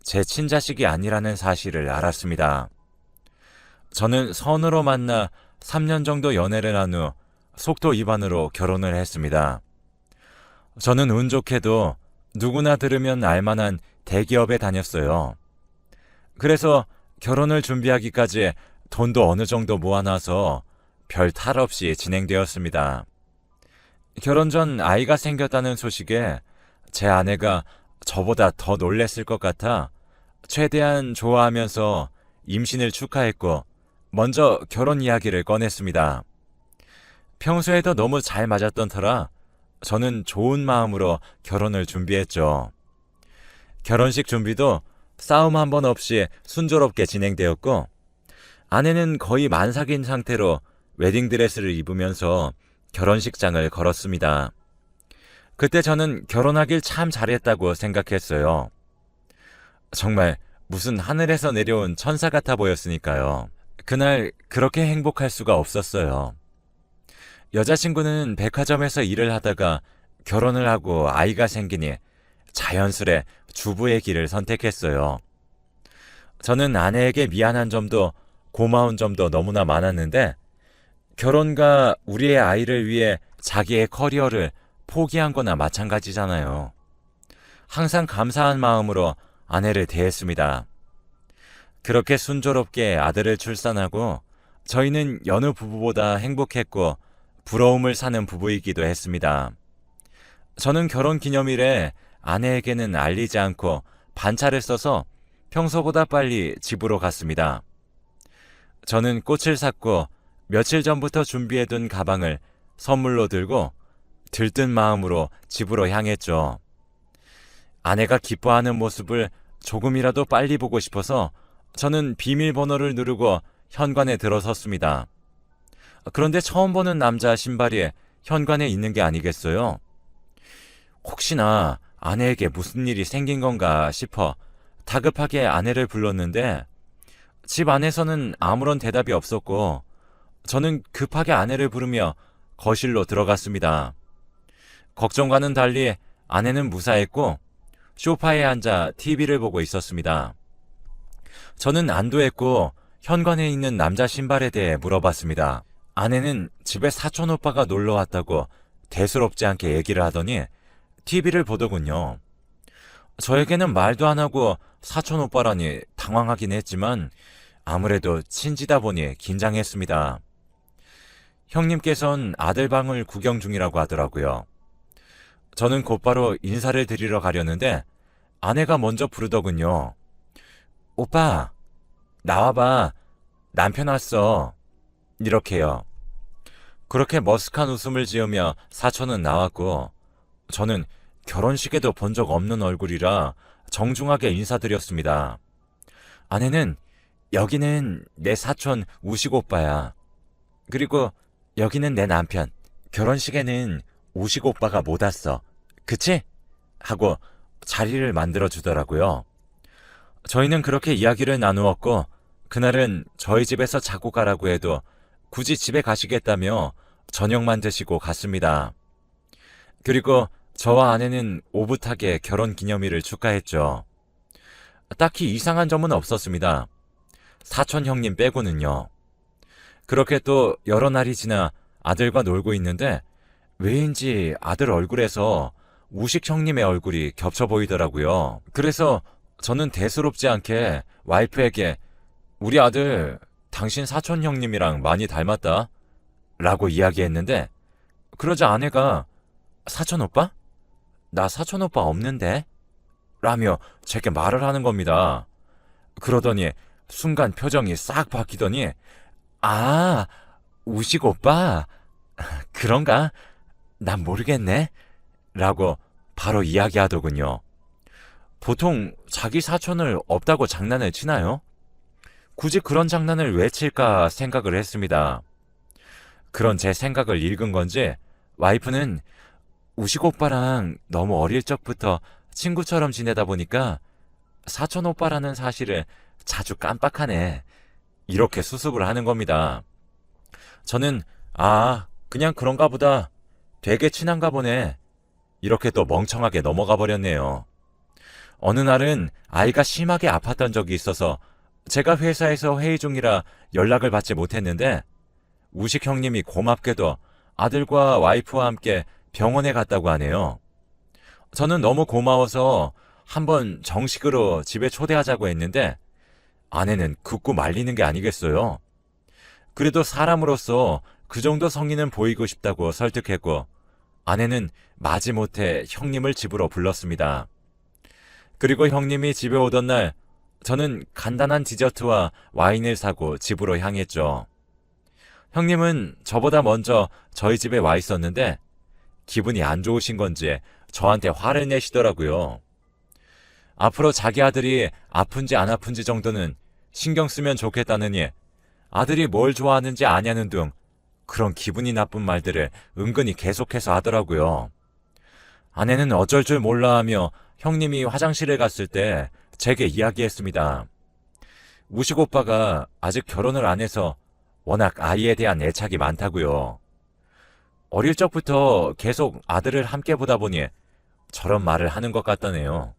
제 친자식이 아니라는 사실을 알았습니다. 저는 선으로 만나 3년 정도 연애를 한 후 속도 위반으로 결혼을 했습니다. 저는 운 좋게도 누구나 들으면 알만한 대기업에 다녔어요. 그래서 결혼을 준비하기까지 돈도 어느 정도 모아놔서 별 탈 없이 진행되었습니다. 결혼 전 아이가 생겼다는 소식에 제 아내가 저보다 더 놀랬을 것 같아 최대한 좋아하면서 임신을 축하했고 먼저 결혼 이야기를 꺼냈습니다. 평소에도 너무 잘 맞았던 터라 저는 좋은 마음으로 결혼을 준비했죠. 결혼식 준비도 싸움 한 번 없이 순조롭게 진행되었고 아내는 거의 만삭인 상태로 웨딩드레스를 입으면서 결혼식장을 걸었습니다. 그때 저는 결혼하길 참 잘했다고 생각했어요. 정말 무슨 하늘에서 내려온 천사 같아 보였으니까요. 그날 그렇게 행복할 수가 없었어요. 여자친구는 백화점에서 일을 하다가 결혼을 하고 아이가 생기니 자연스레 주부의 길을 선택했어요. 저는 아내에게 미안한 점도 고마운 점도 너무나 많았는데 결혼과 우리의 아이를 위해 자기의 커리어를 포기한 거나 마찬가지잖아요. 항상 감사한 마음으로 아내를 대했습니다. 그렇게 순조롭게 아들을 출산하고 저희는 여느 부부보다 행복했고 부러움을 사는 부부이기도 했습니다. 저는 결혼 기념일에 아내에게는 알리지 않고 반차를 써서 평소보다 빨리 집으로 갔습니다. 저는 꽃을 샀고 며칠 전부터 준비해둔 가방을 선물로 들고 들뜬 마음으로 집으로 향했죠. 아내가 기뻐하는 모습을 조금이라도 빨리 보고 싶어서 저는 비밀번호를 누르고 현관에 들어섰습니다. 그런데 처음 보는 남자 신발이 현관에 있는 게 아니겠어요? 혹시나 아내에게 무슨 일이 생긴 건가 싶어 다급하게 아내를 불렀는데 집 안에서는 아무런 대답이 없었고 저는 급하게 아내를 부르며 거실로 들어갔습니다. 걱정과는 달리 아내는 무사했고 소파에 앉아 TV를 보고 있었습니다. 저는 안도했고 현관에 있는 남자 신발에 대해 물어봤습니다. 아내는 집에 사촌 오빠가 놀러 왔다고 대수롭지 않게 얘기를 하더니 TV를 보더군요. 저에게는 말도 안 하고 사촌 오빠라니 당황하긴 했지만 아무래도 친지다 보니 긴장했습니다. 형님께선 아들 방을 구경 중이라고 하더라고요. 저는 곧바로 인사를 드리러 가려는데 아내가 먼저 부르더군요. 오빠, 나와봐. 남편 왔어. 이렇게요. 그렇게 머쓱한 웃음을 지으며 사촌은 나왔고 저는 결혼식에도 본 적 없는 얼굴이라 정중하게 인사드렸습니다. 아내는 여기는 내 사촌 우식 오빠야. 그리고 여기는 내 남편. 결혼식에는 우식 오빠가 못 왔어. 그치? 하고 자리를 만들어 주더라고요. 저희는 그렇게 이야기를 나누었고 그날은 저희 집에서 자고 가라고 해도 굳이 집에 가시겠다며 저녁만 드시고 갔습니다. 그리고 저와 아내는 오붓하게 결혼 기념일을 축하했죠. 딱히 이상한 점은 없었습니다. 사촌 형님 빼고는요. 그렇게 또 여러 날이 지나 아들과 놀고 있는데 왜인지 아들 얼굴에서 우식 형님의 얼굴이 겹쳐 보이더라고요. 그래서 저는 대수롭지 않게 와이프에게 우리 아들 당신 사촌 형님이랑 많이 닮았다 라고 이야기했는데 그러자 아내가 사촌 오빠? 나 사촌 오빠 없는데? 라며 제게 말을 하는 겁니다. 그러더니 순간 표정이 싹 바뀌더니 아, 우식 오빠? 그런가? 난 모르겠네? 라고 바로 이야기하더군요. 보통 자기 사촌을 없다고 장난을 치나요? 굳이 그런 장난을 왜 칠까 생각을 했습니다. 그런 제 생각을 읽은 건지 와이프는 우식 오빠랑 너무 어릴 적부터 친구처럼 지내다 보니까 사촌 오빠라는 사실을 자주 깜빡하네. 이렇게 수습을 하는 겁니다. 저는 그냥 그런가 보다. 되게 친한가 보네. 이렇게 또 멍청하게 넘어가 버렸네요. 어느 날은 아이가 심하게 아팠던 적이 있어서 제가 회사에서 회의 중이라 연락을 받지 못했는데 우식 형님이 고맙게도 아들과 와이프와 함께 병원에 갔다고 하네요. 저는 너무 고마워서 한번 정식으로 집에 초대하자고 했는데 아내는 굳고 말리는 게 아니겠어요. 그래도 사람으로서 그 정도 성의는 보이고 싶다고 설득했고 아내는 마지못해 형님을 집으로 불렀습니다. 그리고 형님이 집에 오던 날 저는 간단한 디저트와 와인을 사고 집으로 향했죠. 형님은 저보다 먼저 저희 집에 와 있었는데 기분이 안 좋으신 건지 저한테 화를 내시더라고요. 앞으로 자기 아들이 아픈지 안 아픈지 정도는 신경 쓰면 좋겠다느니 아들이 뭘 좋아하는지 아냐는 등 그런 기분이 나쁜 말들을 은근히 계속해서 하더라고요. 아내는 어쩔 줄 몰라 하며 형님이 화장실에 갔을 때 제게 이야기했습니다. 우식 오빠가 아직 결혼을 안 해서 워낙 아이에 대한 애착이 많다고요. 어릴 적부터 계속 아들을 함께 보다 보니 저런 말을 하는 것 같다네요.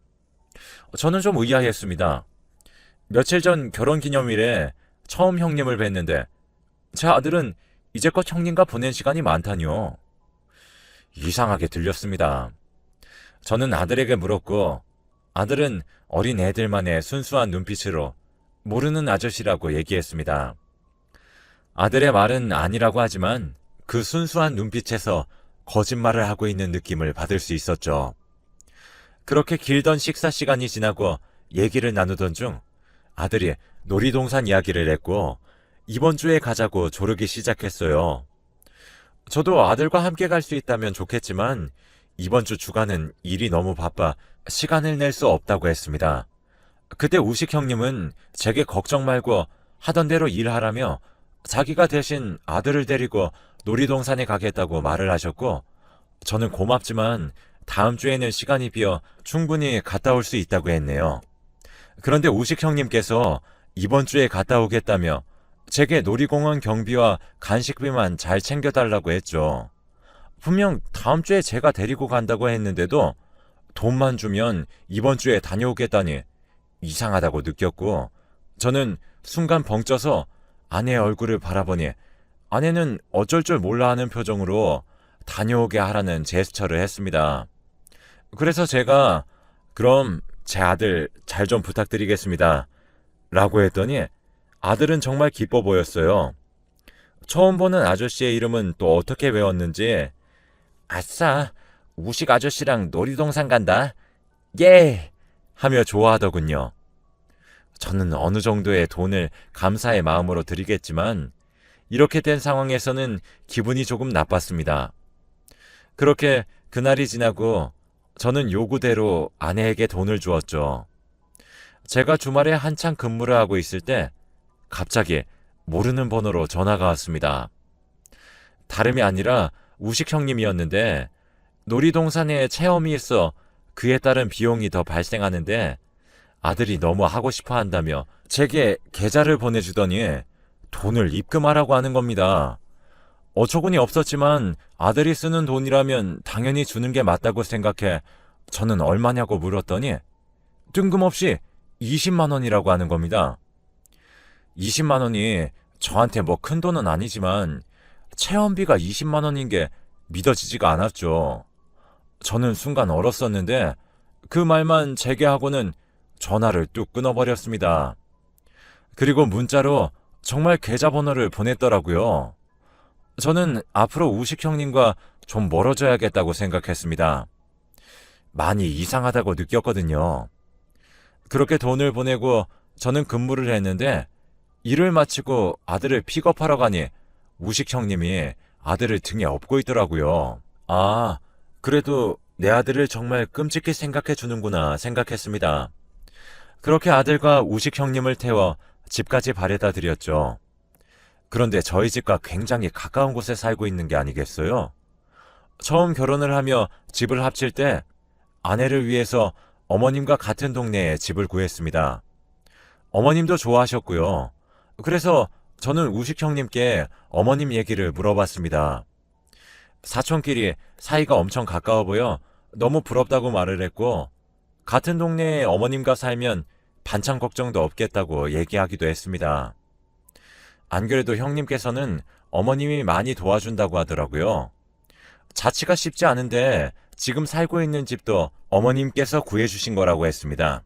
저는 좀 의아했습니다. 며칠 전 결혼기념일에 처음 형님을 뵀는데 제 아들은 이제껏 형님과 보낸 시간이 많다니요. 이상하게 들렸습니다. 저는 아들에게 물었고 아들은 어린 애들만의 순수한 눈빛으로 모르는 아저씨라고 얘기했습니다. 아들의 말은 아니라고 하지만 그 순수한 눈빛에서 거짓말을 하고 있는 느낌을 받을 수 있었죠. 그렇게 길던 식사 시간이 지나고 얘기를 나누던 중 아들이 놀이동산 이야기를 했고 이번 주에 가자고 조르기 시작했어요. 저도 아들과 함께 갈 수 있다면 좋겠지만 이번 주 주간은 일이 너무 바빠 시간을 낼 수 없다고 했습니다. 그때 우식 형님은 제게 걱정 말고 하던 대로 일하라며 자기가 대신 아들을 데리고 놀이동산에 가겠다고 말을 하셨고 저는 고맙지만 다음 주에는 시간이 비어 충분히 갔다 올 수 있다고 했네요. 그런데 우식 형님께서 이번 주에 갔다 오겠다며 제게 놀이공원 경비와 간식비만 잘 챙겨달라고 했죠. 분명 다음 주에 제가 데리고 간다고 했는데도 돈만 주면 이번 주에 다녀오겠다니 이상하다고 느꼈고 저는 순간 벙쪄서 아내의 얼굴을 바라보니 아내는 어쩔 줄 몰라 하는 표정으로 다녀오게 하라는 제스처를 했습니다. 그래서 제가 그럼 제 아들 잘 좀 부탁드리겠습니다. 라고 했더니 아들은 정말 기뻐 보였어요. 처음 보는 아저씨의 이름은 또 어떻게 외웠는지 아싸 우식 아저씨랑 놀이동산 간다. 예! 하며 좋아하더군요. 저는 어느 정도의 돈을 감사의 마음으로 드리겠지만 이렇게 된 상황에서는 기분이 조금 나빴습니다. 그렇게 그날이 지나고 저는 요구대로 아내에게 돈을 주었죠. 제가 주말에 한창 근무를 하고 있을 때 갑자기 모르는 번호로 전화가 왔습니다. 다름이 아니라 우식 형님이었는데 놀이동산에 체험이 있어 그에 따른 비용이 더 발생하는데 아들이 너무 하고 싶어 한다며 제게 계좌를 보내주더니 돈을 입금하라고 하는 겁니다. 어처구니 없었지만 아들이 쓰는 돈이라면 당연히 주는 게 맞다고 생각해 저는 얼마냐고 물었더니 뜬금없이 20만 원이라고 하는 겁니다. 20만 원이 저한테 뭐 큰 돈은 아니지만 체험비가 20만 원인 게 믿어지지가 않았죠. 저는 순간 얼었었는데 그 말만 재개하고는 전화를 뚝 끊어버렸습니다. 그리고 문자로 정말 계좌번호를 보냈더라고요. 저는 앞으로 우식 형님과 좀 멀어져야겠다고 생각했습니다. 많이 이상하다고 느꼈거든요. 그렇게 돈을 보내고 저는 근무를 했는데 일을 마치고 아들을 픽업하러 가니 우식 형님이 아들을 등에 업고 있더라고요. 아, 그래도 내 아들을 정말 끔찍히 생각해 주는구나 생각했습니다. 그렇게 아들과 우식 형님을 태워 집까지 바래다 드렸죠. 그런데 저희 집과 굉장히 가까운 곳에 살고 있는 게 아니겠어요? 처음 결혼을 하며 집을 합칠 때 아내를 위해서 어머님과 같은 동네에 집을 구했습니다. 어머님도 좋아하셨고요. 그래서 저는 우식 형님께 어머님 얘기를 물어봤습니다. 사촌끼리 사이가 엄청 가까워 보여 너무 부럽다고 말을 했고 같은 동네에 어머님과 살면 반찬 걱정도 없겠다고 얘기하기도 했습니다. 안 그래도 형님께서는 어머님이 많이 도와준다고 하더라고요. 자취가 쉽지 않은데 지금 살고 있는 집도 어머님께서 구해주신 거라고 했습니다.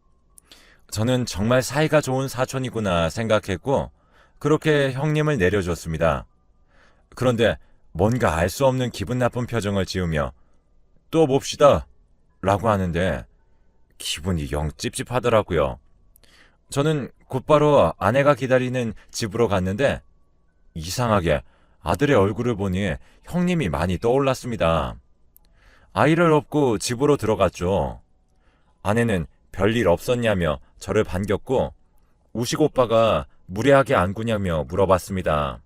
저는 정말 사이가 좋은 사촌이구나 생각했고 그렇게 형님을 내려줬습니다. 그런데 뭔가 알 수 없는 기분 나쁜 표정을 지으며 또 봅시다 라고 하는데 기분이 영 찝찝하더라고요. 저는 곧바로 아내가 기다리는 집으로 갔는데 이상하게 아들의 얼굴을 보니 형님이 많이 떠올랐습니다. 아이를 업고 집으로 들어갔죠. 아내는 별일 없었냐며 저를 반겼고 우식 오빠가 무례하게 안 구냐며 물어봤습니다.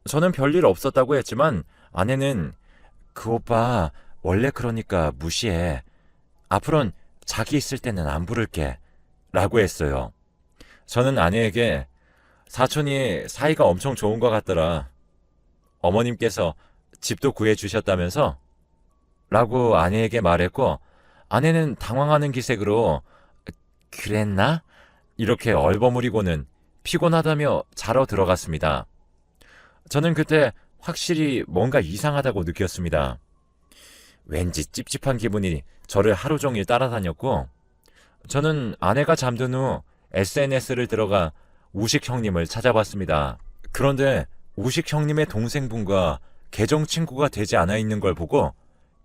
저는 별일 없었다고 했지만 아내는 그 오빠 원래 그러니까 무시해. 앞으론 자기 있을 때는 안 부를게 라고 했어요. 저는 아내에게 사촌이 사이가 엄청 좋은 것 같더라. 어머님께서 집도 구해주셨다면서? 라고 아내에게 말했고 아내는 당황하는 기색으로 그랬나? 이렇게 얼버무리고는 피곤하다며 자러 들어갔습니다. 저는 그때 확실히 뭔가 이상하다고 느꼈습니다. 왠지 찝찝한 기분이 저를 하루 종일 따라다녔고 저는 아내가 잠든 후 SNS를 들어가 우식 형님을 찾아봤습니다. 그런데 우식 형님의 동생분과 계정 친구가 되지 않아 있는 걸 보고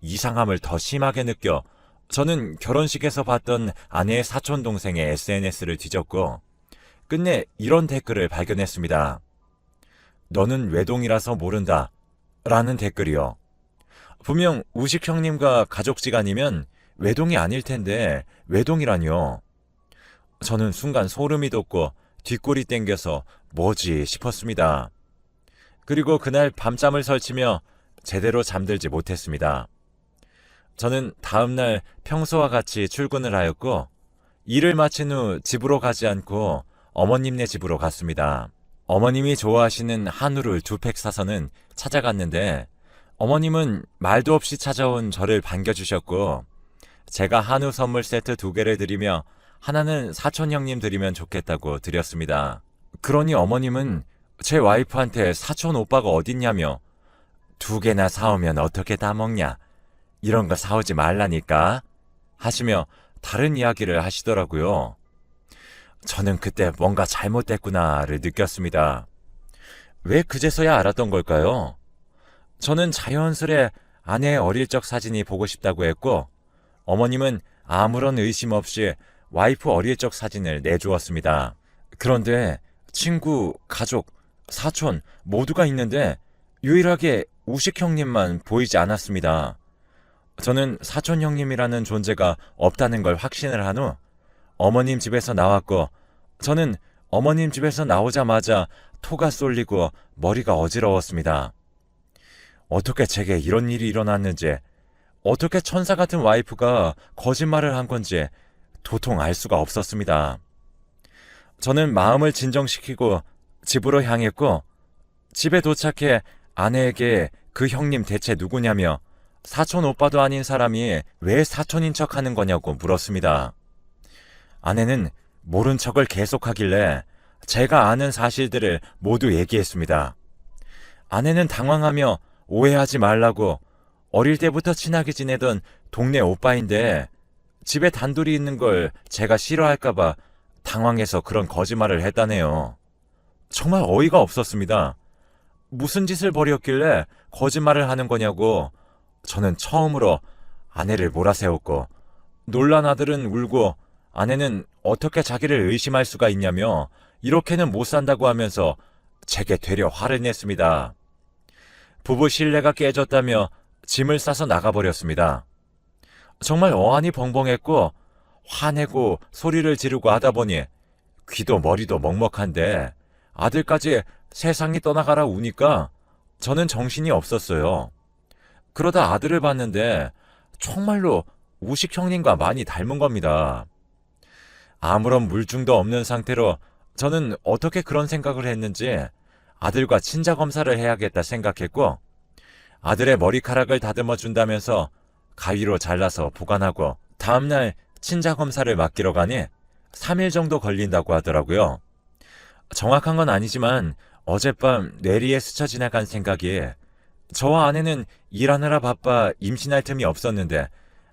이상함을 더 심하게 느껴 저는 결혼식에서 봤던 아내의 사촌 동생의 SNS를 뒤졌고 끝내 이런 댓글을 발견했습니다. 너는 외동이라서 모른다 라는 댓글이요. 분명 우식 형님과 가족지간이면 외동이 아닐 텐데 외동이라뇨. 저는 순간 소름이 돋고 뒷골이 땡겨서 뭐지 싶었습니다. 그리고 그날 밤잠을 설치며 제대로 잠들지 못했습니다. 저는 다음날 평소와 같이 출근을 하였고 일을 마친 후 집으로 가지 않고 어머님네 집으로 갔습니다. 어머님이 좋아하시는 한우를 2팩 사서는 찾아갔는데 어머님은 말도 없이 찾아온 저를 반겨주셨고 제가 한우 선물 세트 2개를 드리며 하나는 사촌 형님 드리면 좋겠다고 드렸습니다. 그러니 어머님은 제 와이프한테 사촌 오빠가 어딨냐며 2개나 사오면 어떻게 다 먹냐 이런 거 사오지 말라니까 하시며 다른 이야기를 하시더라고요. 저는 그때 뭔가 잘못됐구나를 느꼈습니다. 왜 그제서야 알았던 걸까요? 저는 자연스레 아내의 어릴 적 사진이 보고 싶다고 했고 어머님은 아무런 의심 없이 와이프 어릴 적 사진을 내주었습니다. 그런데 친구, 가족, 사촌 모두가 있는데 유일하게 우식 형님만 보이지 않았습니다. 저는 사촌 형님이라는 존재가 없다는 걸 확신을 한 후 어머님 집에서 나왔고 저는 어머님 집에서 나오자마자 토가 쏠리고 머리가 어지러웠습니다. 어떻게 제게 이런 일이 일어났는지 어떻게 천사 같은 와이프가 거짓말을 한 건지 도통 알 수가 없었습니다. 저는 마음을 진정시키고 집으로 향했고 집에 도착해 아내에게 그 형님 대체 누구냐며 사촌 오빠도 아닌 사람이 왜 사촌인 척 하는 거냐고 물었습니다. 아내는 모른 척을 계속하길래 제가 아는 사실들을 모두 얘기했습니다. 아내는 당황하며 오해하지 말라고 어릴 때부터 친하게 지내던 동네 오빠인데 집에 단둘이 있는 걸 제가 싫어할까봐 당황해서 그런 거짓말을 했다네요. 정말 어이가 없었습니다. 무슨 짓을 벌였길래 거짓말을 하는 거냐고 저는 처음으로 아내를 몰아세웠고 놀란 아들은 울고 아내는 어떻게 자기를 의심할 수가 있냐며 이렇게는 못 산다고 하면서 제게 되려 화를 냈습니다. 부부 신뢰가 깨졌다며 짐을 싸서 나가버렸습니다. 정말 어안이 벙벙했고 화내고 소리를 지르고 하다 보니 귀도 머리도 먹먹한데 아들까지 세상이 떠나가라 우니까 저는 정신이 없었어요. 그러다 아들을 봤는데 정말로 우식 형님과 많이 닮은 겁니다. 아무런 물증도 없는 상태로 저는 어떻게 그런 생각을 했는지 아들과 친자 검사를 해야겠다 생각했고 아들의 머리카락을 다듬어 준다면서 가위로 잘라서 보관하고 다음날 친자 검사를 맡기러 가니 3일 정도 걸린다고 하더라고요. 정확한 건 아니지만 어젯밤 뇌리에 스쳐 지나간 생각이 저와 아내는 일하느라 바빠 임신할 틈이 없었는데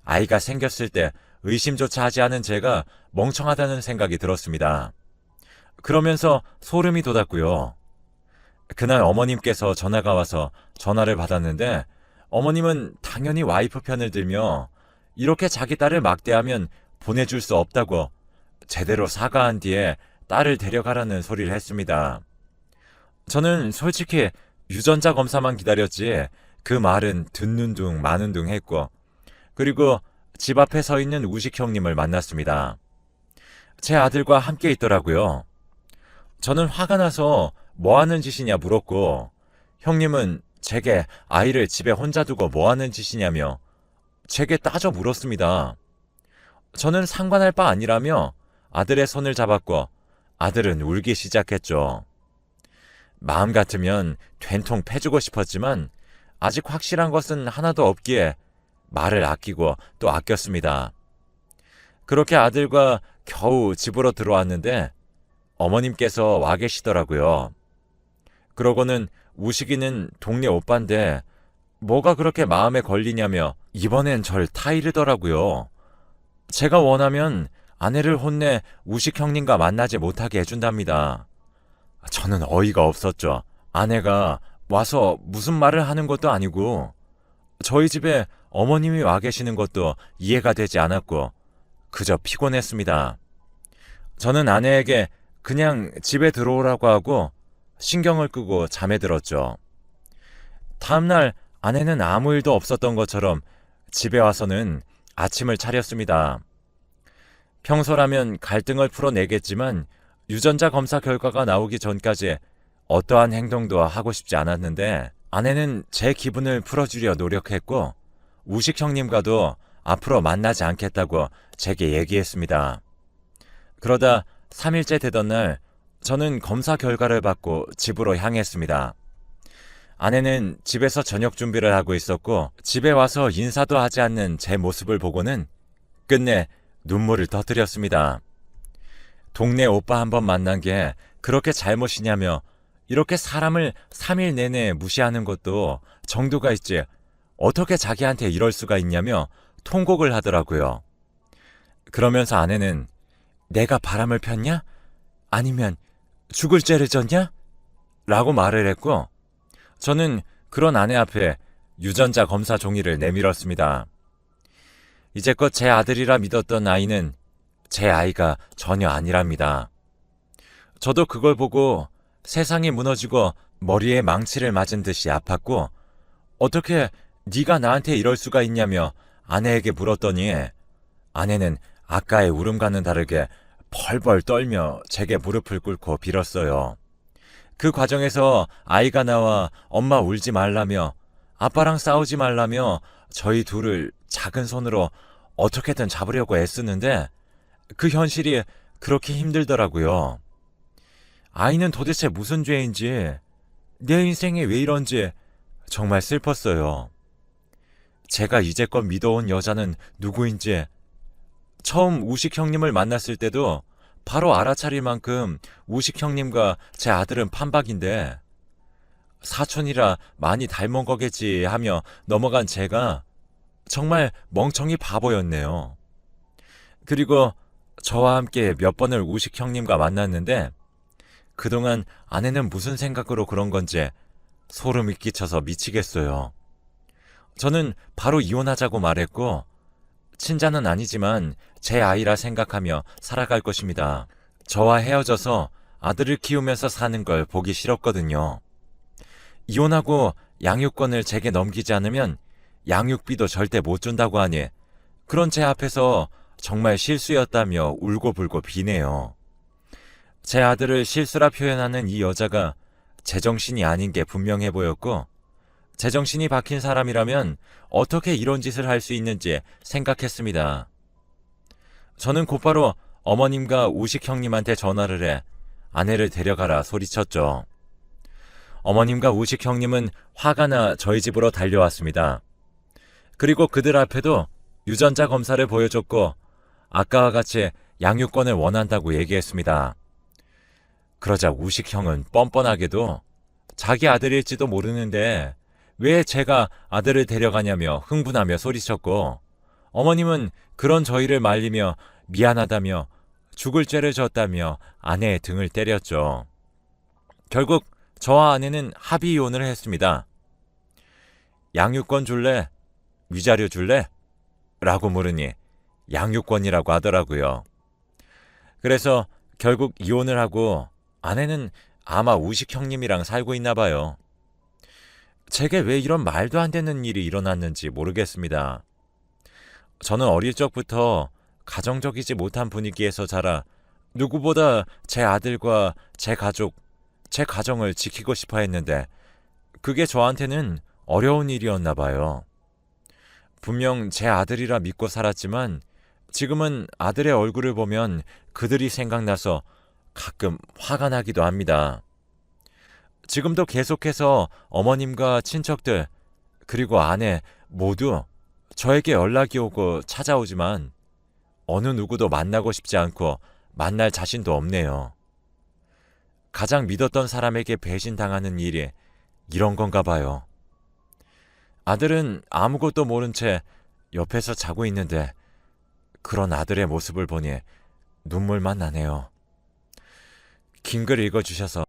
아이가 생겼을 때 의심조차 하지 않은 제가 멍청하다는 생각이 들었습니다. 그러면서 소름이 돋았고요. 그날 어머님께서 전화가 와서 전화를 받았는데 어머님은 당연히 와이프 편을 들며 이렇게 자기 딸을 막대하면 보내줄 수 없다고 제대로 사과한 뒤에 딸을 데려가라는 소리를 했습니다. 저는 솔직히 유전자 검사만 기다렸지 그 말은 듣는 둥 마는 둥 했고, 그리고 집 앞에 서 있는 우식 형님을 만났습니다. 제 아들과 함께 있더라고요. 저는 화가 나서 뭐 하는 짓이냐 물었고, 형님은 제게 아이를 집에 혼자 두고 뭐 하는 짓이냐며 제게 따져 물었습니다. 저는 상관할 바 아니라며 아들의 손을 잡았고 아들은 울기 시작했죠. 마음 같으면 된통 패주고 싶었지만 아직 확실한 것은 하나도 없기에 말을 아끼고 또 아꼈습니다. 그렇게 아들과 겨우 집으로 들어왔는데 어머님께서 와 계시더라고요. 그러고는 우식이는 동네 오빠인데 뭐가 그렇게 마음에 걸리냐며 이번엔 절 타이르더라고요. 제가 원하면 아내를 혼내 우식 형님과 만나지 못하게 해준답니다. 저는 어이가 없었죠. 아내가 와서 무슨 말을 하는 것도 아니고 저희 집에 어머님이 와 계시는 것도 이해가 되지 않았고 그저 피곤했습니다. 저는 아내에게 그냥 집에 들어오라고 하고 신경을 끄고 잠에 들었죠. 다음날 아내는 아무 일도 없었던 것처럼 집에 와서는 아침을 차렸습니다. 평소라면 갈등을 풀어내겠지만 유전자 검사 결과가 나오기 전까지 어떠한 행동도 하고 싶지 않았는데 아내는 제 기분을 풀어주려 노력했고 우식 형님과도 앞으로 만나지 않겠다고 제게 얘기했습니다. 그러다 3일째 되던 날 저는 검사 결과를 받고 집으로 향했습니다. 아내는 집에서 저녁 준비를 하고 있었고 집에 와서 인사도 하지 않는 제 모습을 보고는 끝내 눈물을 터뜨렸습니다. 동네 오빠 한 번 만난 게 그렇게 잘못이냐며 이렇게 사람을 3일 내내 무시하는 것도 정도가 있지 어떻게 자기한테 이럴 수가 있냐며 통곡을 하더라고요. 그러면서 아내는 내가 바람을 폈냐? 아니면 죽을 죄를 졌냐? 라고 말을 했고 저는 그런 아내 앞에 유전자 검사 종이를 내밀었습니다. 이제껏 제 아들이라 믿었던 아이는 제 아이가 전혀 아니랍니다. 저도 그걸 보고 세상이 무너지고 머리에 망치를 맞은 듯이 아팠고 어떻게 네가 나한테 이럴 수가 있냐며 아내에게 물었더니 아내는 아까의 울음과는 다르게 벌벌 떨며 제게 무릎을 꿇고 빌었어요. 그 과정에서 아이가 나와 엄마 울지 말라며 아빠랑 싸우지 말라며 저희 둘을 작은 손으로 어떻게든 잡으려고 애쓰는데 그 현실이 그렇게 힘들더라고요. 아이는 도대체 무슨 죄인지 내 인생이 왜 이런지 정말 슬펐어요. 제가 이제껏 믿어온 여자는 누구인지 처음 우식 형님을 만났을 때도 바로 알아차릴 만큼 우식 형님과 제 아들은 판박인데 사촌이라 많이 닮은 거겠지 하며 넘어간 제가 정말 멍청이 바보였네요. 그리고 저와 함께 몇 번을 우식 형님과 만났는데 그동안 아내는 무슨 생각으로 그런 건지 소름이 끼쳐서 미치겠어요. 저는 바로 이혼하자고 말했고 친자는 아니지만 제 아이라 생각하며 살아갈 것입니다. 저와 헤어져서 아들을 키우면서 사는 걸 보기 싫었거든요. 이혼하고 양육권을 제게 넘기지 않으면 양육비도 절대 못 준다고 하니 그런 제 앞에서 정말 실수였다며 울고불고 비네요. 제 아들을 실수라 표현하는 이 여자가 제정신이 아닌 게 분명해 보였고 제정신이 박힌 사람이라면 어떻게 이런 짓을 할 수 있는지 생각했습니다. 저는 곧바로 어머님과 우식 형님한테 전화를 해 아내를 데려가라 소리쳤죠. 어머님과 우식 형님은 화가 나 저희 집으로 달려왔습니다. 그리고 그들 앞에도 유전자 검사를 보여줬고 아까와 같이 양육권을 원한다고 얘기했습니다. 그러자 우식 형은 뻔뻔하게도 자기 아들일지도 모르는데 왜 제가 아들을 데려가냐며 흥분하며 소리쳤고, 어머님은 그런 저희를 말리며 미안하다며 죽을 죄를 졌다며 아내의 등을 때렸죠. 결국 저와 아내는 합의 이혼을 했습니다. 양육권 줄래? 위자료 줄래? 라고 물으니 양육권이라고 하더라고요. 그래서 결국 이혼을 하고 아내는 아마 우식 형님이랑 살고 있나 봐요. 제게 왜 이런 말도 안 되는 일이 일어났는지 모르겠습니다. 저는 어릴 적부터 가정적이지 못한 분위기에서 자라 누구보다 제 아들과 제 가족, 제 가정을 지키고 싶어 했는데 그게 저한테는 어려운 일이었나 봐요. 분명 제 아들이라 믿고 살았지만 지금은 아들의 얼굴을 보면 그들이 생각나서 가끔 화가 나기도 합니다. 지금도 계속해서 어머님과 친척들 그리고 아내 모두 저에게 연락이 오고 찾아오지만 어느 누구도 만나고 싶지 않고 만날 자신도 없네요. 가장 믿었던 사람에게 배신당하는 일이 이런 건가 봐요. 아들은 아무것도 모른 채 옆에서 자고 있는데 그런 아들의 모습을 보니 눈물만 나네요. 긴 글 읽어주셔서